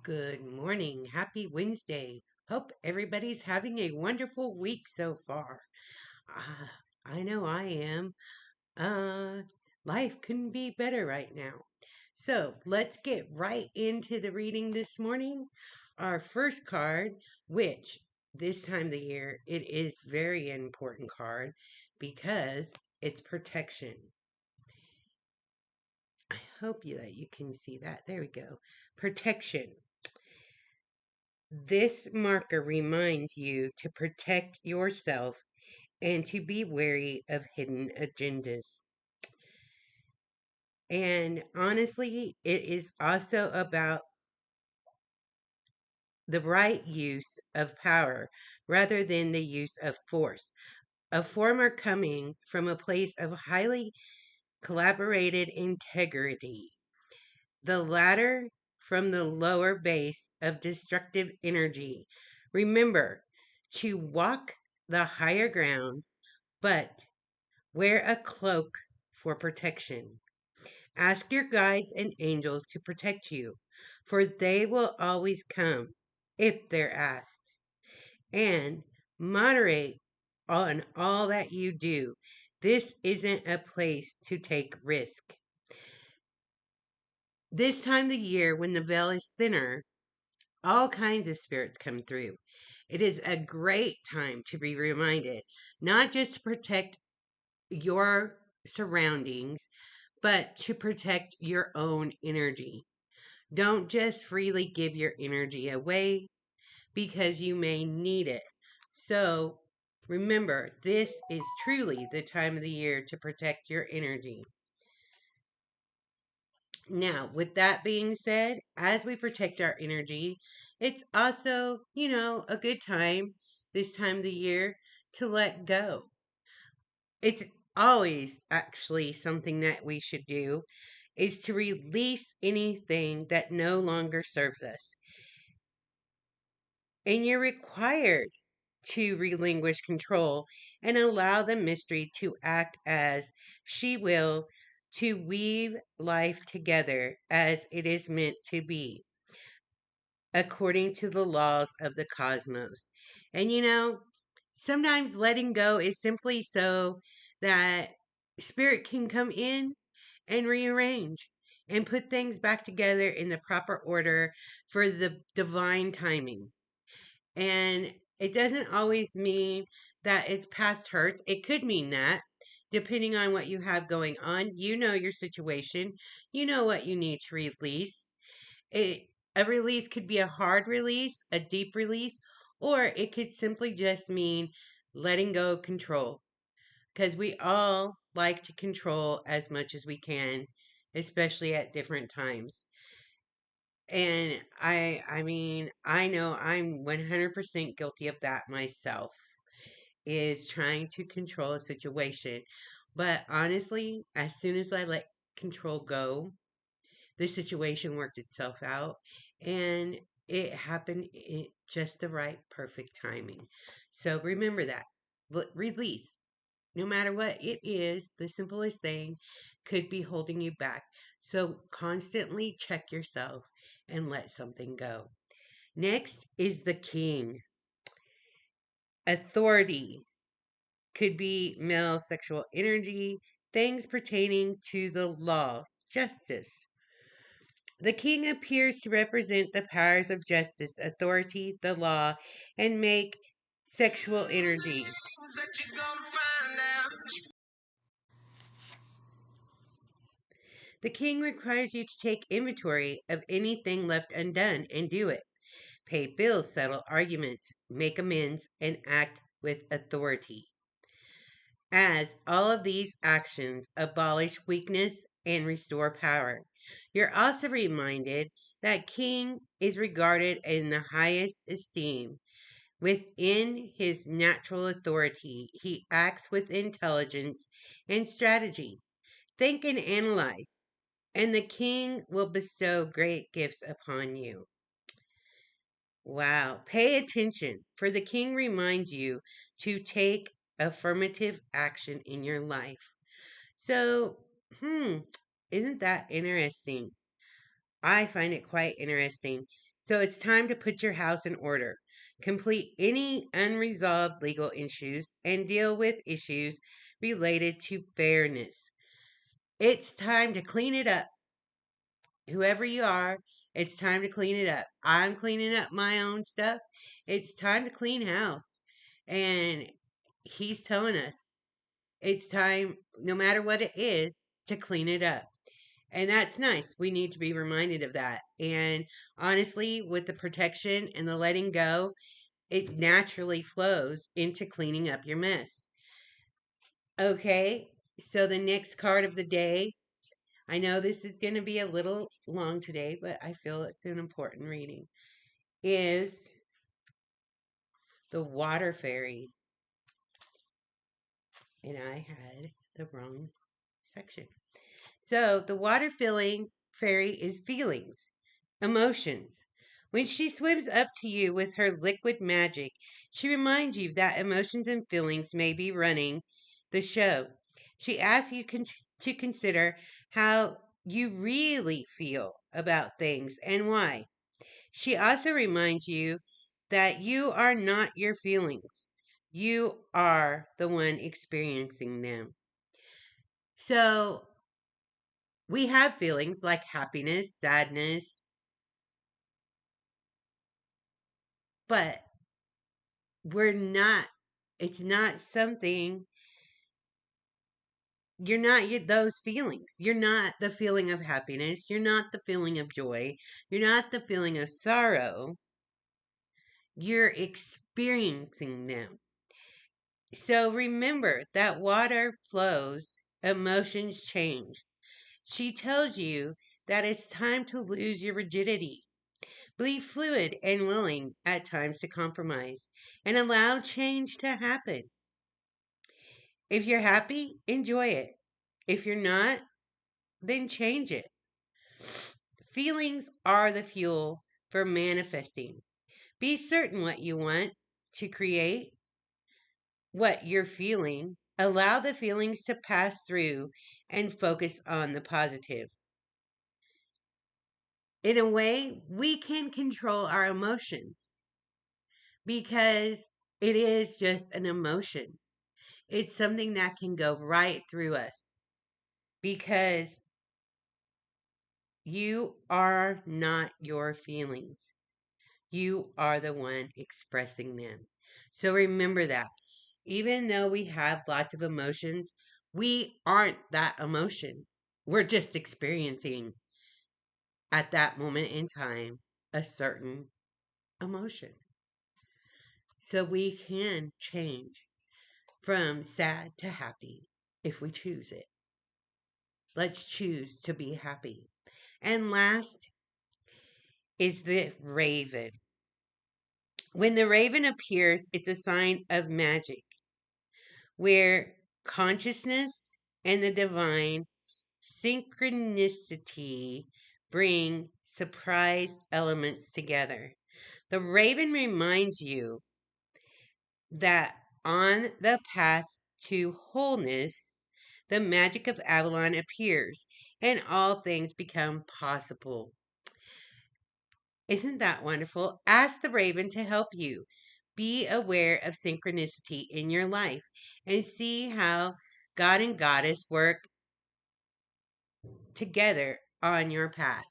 Good morning. Happy Wednesday. Hope everybody's having a wonderful week so far. I know I am. Uh, Life couldn't be better right now. So let's get right into the reading this morning. Our first card, which this time of the year, it is very important card because it's protection. I hope that you can see that. There we go. Protection. This marker reminds you to protect yourself and to be wary of hidden agendas. And honestly, it is also about the right use of power rather than the use of force. A former coming from a place of highly collaborated integrity. The latter from the lower base of destructive energy. Remember to walk the higher ground, but wear a cloak for protection. Ask your guides and angels to protect you, for they will always come if they're asked. And moderate on all that you do. This isn't a place to take risk. This time of the year, when the veil is thinner, all kinds of spirits come through. It is a great time to be reminded not just to protect your surroundings, but to protect your own energy. Don't just freely give your energy away because you may need it. So remember, this is truly the time of the year to protect your energy. Now, with that being said, as we protect our energy, it's also, a good time this time of the year to let go. It's always actually something that we should do is to release anything that no longer serves us. And you're required to relinquish control and allow the mystery to act as she will to weave life together as it is meant to be, according to the laws of the cosmos. And sometimes letting go is simply so that spirit can come in and rearrange and put things back together in the proper order for the divine timing. And it doesn't always mean that it's past hurts. It could mean that, depending on what you have going on. You know your situation, you know what you need to release. It, a release could be a hard release, a deep release, or it could simply just mean letting go of control. Because we all like to control as much as we can, especially at different times. And I know I'm 100% guilty of that myself, is trying to control a situation. But honestly, as soon as I let control go, the situation worked itself out and it happened at just the right, perfect timing. So remember that. Release. No matter what it is, the simplest thing could be holding you back. So constantly check yourself and let something go. Next is the king. Authority could be male sexual energy, things pertaining to the law, justice. The king appears to represent the powers of justice, authority, the law, and make sexual energy. The king requires you to take inventory of anything left undone and do it. Pay bills, settle arguments, make amends, and act with authority. As all of these actions abolish weakness and restore power. You're also reminded that king is regarded in the highest esteem. Within his natural authority, he acts with intelligence and strategy. Think and analyze, and the king will bestow great gifts upon you. Wow. Pay attention, for the king reminds you to take affirmative action in your life. So, isn't that interesting? I find it quite interesting. So it's time to put your house in order, complete any unresolved legal issues, and deal with issues related to fairness. It's time to clean it up. Whoever you are, it's time to clean it up. I'm cleaning up my own stuff. It's time to clean house. And he's telling us it's time, no matter what it is, to clean it up. And that's nice. We need to be reminded of that. And honestly, with the protection and the letting go, it naturally flows into cleaning up your mess. Okay, so the next card of the day, I know this is going to be a little long today, but I feel it's an important reading, is the Water Fairy. And I had the wrong section. So the water feeling fairy is feelings, emotions. When she swims up to you with her liquid magic, she reminds you that emotions and feelings may be running the show. She asks you to consider how you really feel about things and why. She also reminds you that you are not your feelings. You are the one experiencing them. So we have feelings like happiness, sadness, but we're not, it's not something, you're not those feelings. You're not the feeling of happiness. You're not the feeling of joy. You're not the feeling of sorrow. You're experiencing them. So remember that water flows, emotions change. She tells you that it's time to lose your rigidity. Be fluid and willing at times to compromise and allow change to happen. If you're happy, enjoy it. If you're not, then change it. Feelings are the fuel for manifesting. Be certain what you want to create, what you're feeling. Allow the feelings to pass through and focus on the positive. In a way, we can control our emotions because it is just an emotion. It's something that can go right through us because you are not your feelings. You are the one expressing them. So remember that. Even though we have lots of emotions, we aren't that emotion. We're just experiencing at that moment in time a certain emotion. So we can change from sad to happy if we choose it. Let's choose to be happy. And last is the raven. When the raven appears, it's a sign of magic, where consciousness and the divine synchronicity bring surprise elements together. The raven reminds you that on the path to wholeness, the magic of Avalon appears and all things become possible. Isn't that wonderful? Ask the raven to help you. Be aware of synchronicity in your life and see how God and Goddess work together on your path.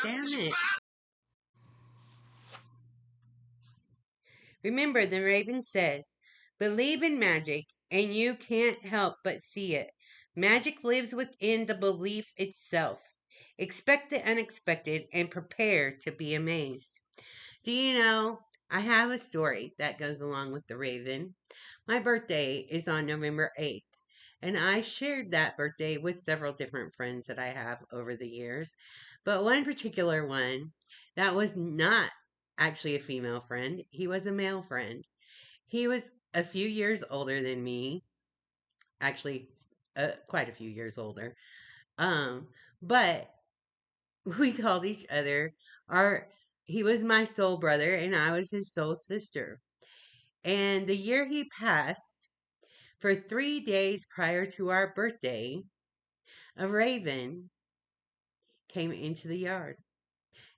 Damn it. Remember, the raven says, believe in magic and you can't help but see it. Magic lives within the belief itself. Expect the unexpected and prepare to be amazed. Do you know, I have a story that goes along with the raven. My birthday is on November 8th, and I shared that birthday with several different friends that I have over the years. But one particular one that was not actually a female friend, he was a male friend. He was a few years older than me, actually, quite a few years older. Um, but we called each other our he was my soul brother and I was his soul sister. And the year he passed, for 3 days prior to our birthday, a raven came into the yard.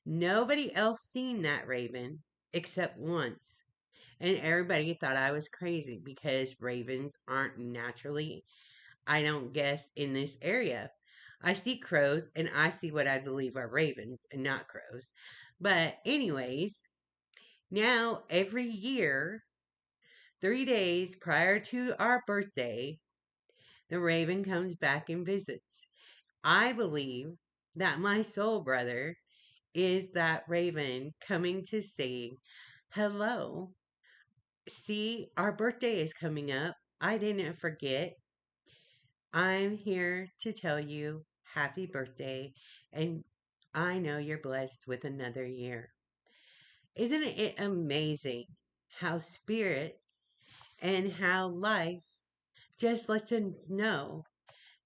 Nobody else seen that raven except once. And everybody thought I was crazy because ravens aren't naturally, I don't guess, in this area. I see crows and I see what I believe are ravens and not crows. But, anyways, now every year, 3 days prior to our birthday, the raven comes back and visits. I believe that my soul brother is that raven coming to say, hello. See, our birthday is coming up. I didn't forget. I'm here to tell you happy birthday, and I know you're blessed with another year. Isn't it amazing how spirit and how life just lets us know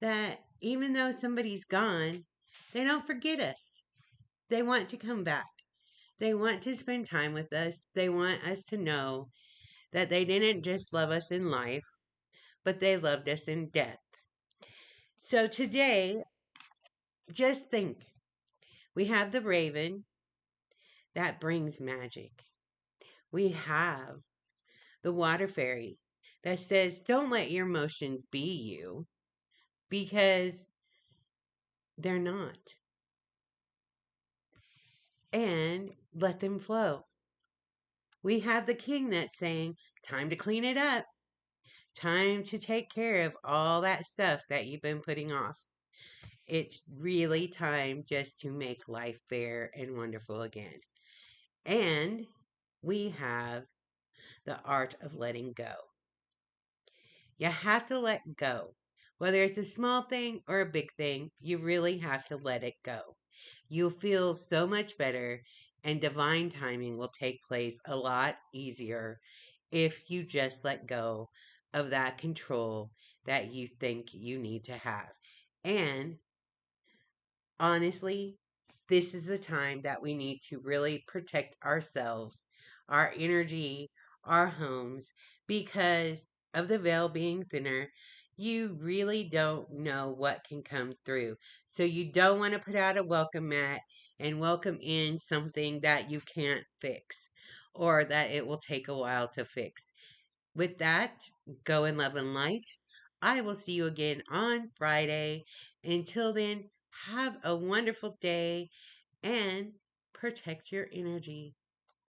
that even though somebody's gone, they don't forget us. They want to come back. They want to spend time with us. They want us to know that they didn't just love us in life, but they loved us in death. So today, just think, we have the raven that brings magic. We have the water fairy that says, don't let your emotions be you because they're not. And let them flow. We have the king that's saying, time to clean it up. Time to take care of all that stuff that you've been putting off. It's really time just to make life fair and wonderful again. And we have the art of letting go. You have to let go. Whether it's a small thing or a big thing, you really have to let it go. You'll feel so much better, and divine timing will take place a lot easier if you just let go of that control that you think you need to have. And honestly, this is the time that we need to really protect ourselves, our energy, our homes, because of the veil being thinner. You really don't know what can come through. So you don't want to put out a welcome mat and welcome in something that you can't fix or that it will take a while to fix. With that, go in love and light. I will see you again on Friday. Until then, have a wonderful day and protect your energy.